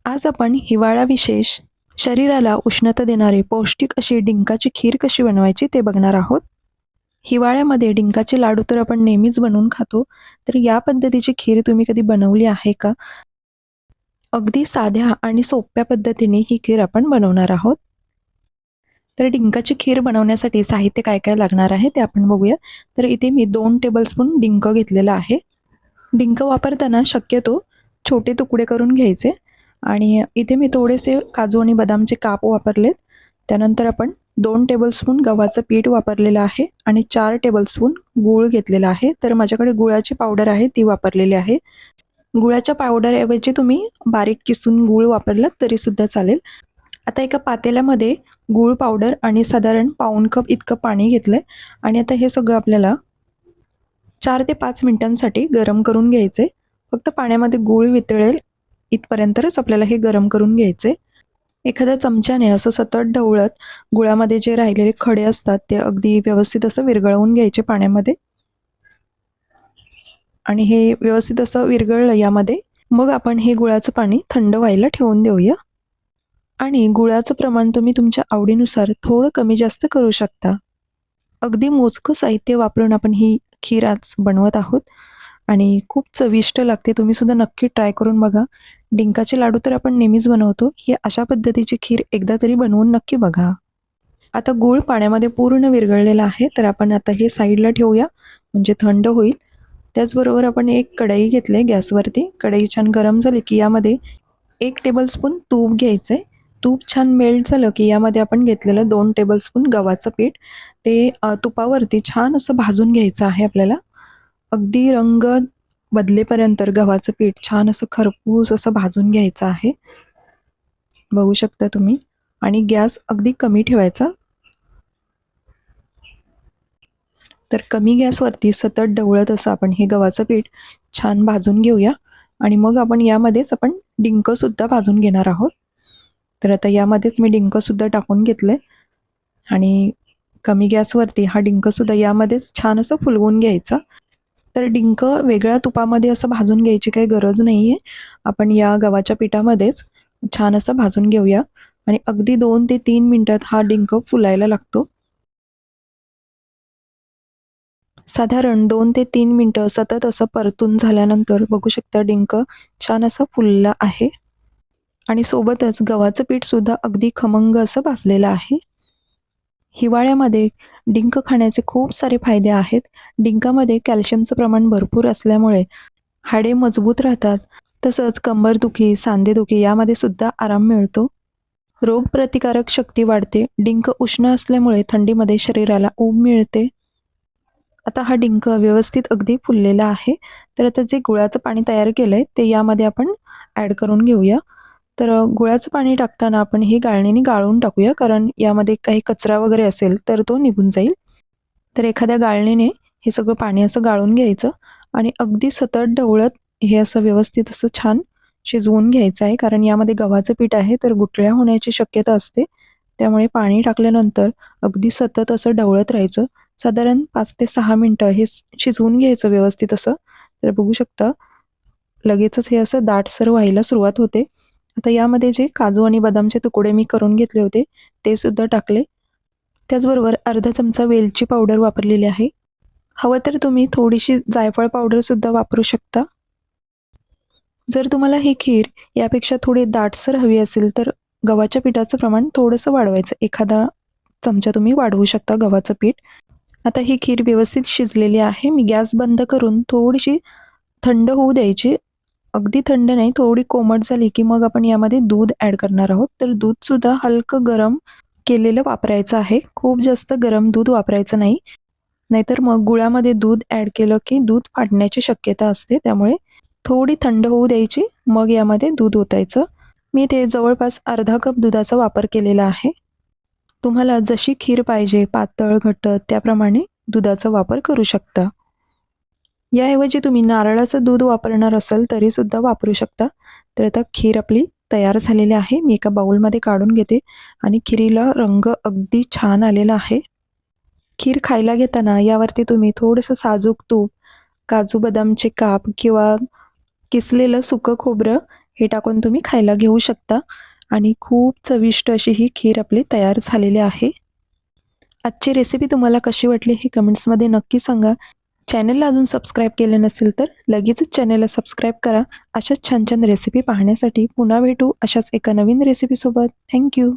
आज आपण हिवाळा विशेष शरीराला उष्णता देणारी पौष्टिक अशी डिंकाची खीर कशी बनवायची ते बघणार आहोत. हिवाळ्यामध्ये डिंकाचे लाडू तर आपण नेहमीच बनवून खातो. तर या पद्धतीची खीर तुम्ही कधी बनवली आहे का? अगदी साध्या आणि सोप्या पद्धतीने ही खीर आपण बनवणार आहोत. तर डिंकाची खीर बनवण्यासाठी साहित्य काय काय लागणार आहे ते आपण बघूया. तर इथे मी 2 टेबलस्पून डिंक घेतलेला आहे. डिंक वापरताना शक्यतो छोटे तुकडे करून घ्यायचे आणि इथे मी थोडेसे काजू आणि बदामचे काप वापरलेत. त्यानंतर आपण 2 टेबलस्पून गव्हाचं पीठ वापरलेलं आहे आणि 4 टेबलस्पून गूळ घेतलेला आहे. तर माझ्याकडे गुळाची पावडर आहे ती वापरलेली आहे. गुळाच्या पावडरऐवजी तुम्ही बारीक किसून गूळ वापरलात तरीसुद्धा चालेल. आता एका पातेल्यामध्ये गूळ पावडर आणि साधारण पाऊण कप इतकं पाणी घेतलंय आणि आता हे सगळं आपल्याला 4 ते 5 मिनिटांसाठी गरम करून घ्यायचे. फक्त पाण्यामध्ये गूळ वितळेल इथपर्यंतच आपल्याला हे गरम करून घ्यायचे. एखाद्या चमच्याने असं सतत ढवळत गुळामध्ये जे राहिलेले खडे असतात ते अगदी व्यवस्थित असं विरघळवून घ्यायचे पाण्यामध्ये. आणि हे व्यवस्थित असं विरघळलं यामध्ये, मग आपण हे गुळाचं पाणी थंड व्हायला ठेवून देऊया. आणि गुळाचं प्रमाण तुम्ही तुमच्या आवडीनुसार थोडं कमी जास्त करू शकता. अगदी मोजकं साहित्य वापरून आपण ही खीर आज बनवत आहोत आणि खूप चविष्ट लागते. तुम्ही सुद्धा नक्की ट्राय करून बघा. डिंकाचे लाडू तर आपण नेहमीच बनवतो. ही अशा पद्धतीची खीर एकदा तरी बनवून नक्की बघा. आता गूळ पाण्यामध्ये पूर्ण विरघळलेला आहे, तर आपण आता हे साईडला ठेवूया म्हणजे थंड होईल. त्याचबरोबर आपण एक कढई घेतली गॅसवरती. कढई छान गरम झाली की यामध्ये 1 टेबलस्पून तूप घ्यायचं आहे. तूप छान मेल्ट झालं की यामध्ये आपण घेतलेलं 2 टेबलस्पून गव्हाचं पीठ ते तुपावरती छान असं भाजून घ्यायचं आहे आपल्याला. अगदी रंग बदलेपर्यंत गव्हाचं पीठ छान असं खरपूस असं भाजून घ्यायचं आहे. बघू शकता तुम्ही. आणि गॅस अगदी कमी ठेवायचा. तर कमी गॅसवरती सतत ढवळत असं आपण हे गव्हाचं पीठ छान भाजून घेऊया आणि मग आपण यामध्येच आपण डिंकसुद्धा भाजून घेणार आहोत. तर आता यामध्येच मी डिंकसुद्धा टाकून घेतलं आणि कमी गॅसवरती हा डिंकसुद्धा यामध्येच छान असं फुलवून घ्यायचा. तर डिंक वेगळ्या तुपामध्ये असं भाजून घ्यायची काही गरज नाही आहे. आपण या गव्हाच्या पिठामध्येच छान असं भाजून घेऊया आणि अगदी 2 ते 3 मिनिटात हा डिंक फुलायला लागतो. साधारण 2 ते 3 मिनिटं सतत असं परतून झाल्यानंतर बघू शकता डिंक छान असा फुलला आहे आणि सोबतच गव्हाचं पीठसुद्धा अगदी खमंग असं भाजलेलं आहे. हिवाळ्यामध्ये डिंक खाण्याचे खूप सारे फायदे आहेत. डिंकामध्ये कॅल्शियमचं प्रमाण भरपूर असल्यामुळे हाडे मजबूत राहतात. तसंच कंबरदुखी, सांधेदुखी यामध्ये सुद्धा आराम मिळतो. रोगप्रतिकारक शक्ती वाढते. डिंक उष्ण असल्यामुळे थंडीमध्ये शरीराला ऊब मिळते. आता हा डिंक व्यवस्थित अगदी फुललेला आहे. तर आता जे गुळाचं पाणी तयार केलंय ते यामध्ये आपण ॲड करून घेऊया. तर गुळाचं पाणी टाकताना आपण हे गाळणीने गाळून टाकूया, कारण यामध्ये काही कचरा वगैरे असेल तर तो निघून जाईल. तर एखाद्या गाळणीने हे सगळं पाणी असं गाळून घ्यायचं आणि अगदी सतत ढवळत हे असं व्यवस्थित असं छान शिजवून घ्यायचं आहे, कारण यामध्ये गव्हाचं पीठ आहे तर गुठळ्या होण्याची शक्यता असते. त्यामुळे पाणी टाकल्यानंतर अगदी सतत असं ढवळत राहायचं. साधारण 5 ते 6 मिनिटं हे शिजवून घ्यायचं व्यवस्थित असं. तर बघू शकता लगेचच हे असं दाटसर व्हायला सुरुवात होते. आता यामध्ये जे काजू आणि बदामचे तुकडे मी करून घेतले होते ते सुद्धा टाकले. त्याचबरोबर अर्धा चमचा वेलची पावडर वापरलेली आहे. हवं तर तुम्ही थोडीशी जायफळ पावडर सुद्धा वापरू शकता. जर तुम्हाला ही खीर यापेक्षा थोडी दाटसर हवी असेल तर गव्हाच्या पिठाचं प्रमाण थोडंसं वाढवायचं. एखादा चमचा तुम्ही वाढवू शकता गव्हाचं पीठ. आता ही खीर व्यवस्थित शिजलेली आहे. मी गॅस बंद करून थोडीशी थंड होऊ द्यायची. अगदी थंड नाही, थोडी कोमट झाली की मग आपण यामध्ये दूध ॲड करणार आहोत. तर दूधसुद्धा हलकं गरम केलेलं वापरायचं आहे. खूप जास्त गरम दूध वापरायचं नाही. नाहीतर मग गुळामध्ये दूध ॲड केलं की दूध फाटण्याची शक्यता असते. त्यामुळे थोडी थंड होऊ द्यायची, मग यामध्ये दूध ओतायचं. मी ते जवळपास अर्धा कप दुधाचा वापर केलेला आहे. तुम्हाला जशी खीर पाहिजे पातळ, घट्ट त्याप्रमाणे दुधाचा वापर करू शकता. याऐवजी तुम्ही नारळाचं दूध वापरणार असाल तरीसुद्धा वापरू शकता. तर आता खीर आपली तयार झालेली आहे. मी एका बाउलमध्ये काढून घेते आणि खिरीला रंग अगदी छान आलेला आहे. खीर खायला घेताना यावरती तुम्ही थोडंसं साजूक तूप, काजू बदामचे काप किंवा किसलेलं सुकं खोबरं हे टाकून तुम्ही खायला घेऊ शकता आणि खूप चविष्ट अशी ही खीर आपली तयार झालेली आहे. आजची रेसिपी तुम्हाला कशी वाटली हे कमेंट्समध्ये नक्की सांगा. चॅनलला अजून सबस्क्राईब केले नसेल तर लगेचच चॅनलला सबस्क्राईब करा. अशाच छान छान रेसिपी पाहण्यासाठी पुन्हा भेटू अशाच एका नवीन रेसिपीसोबत. थँक्यू.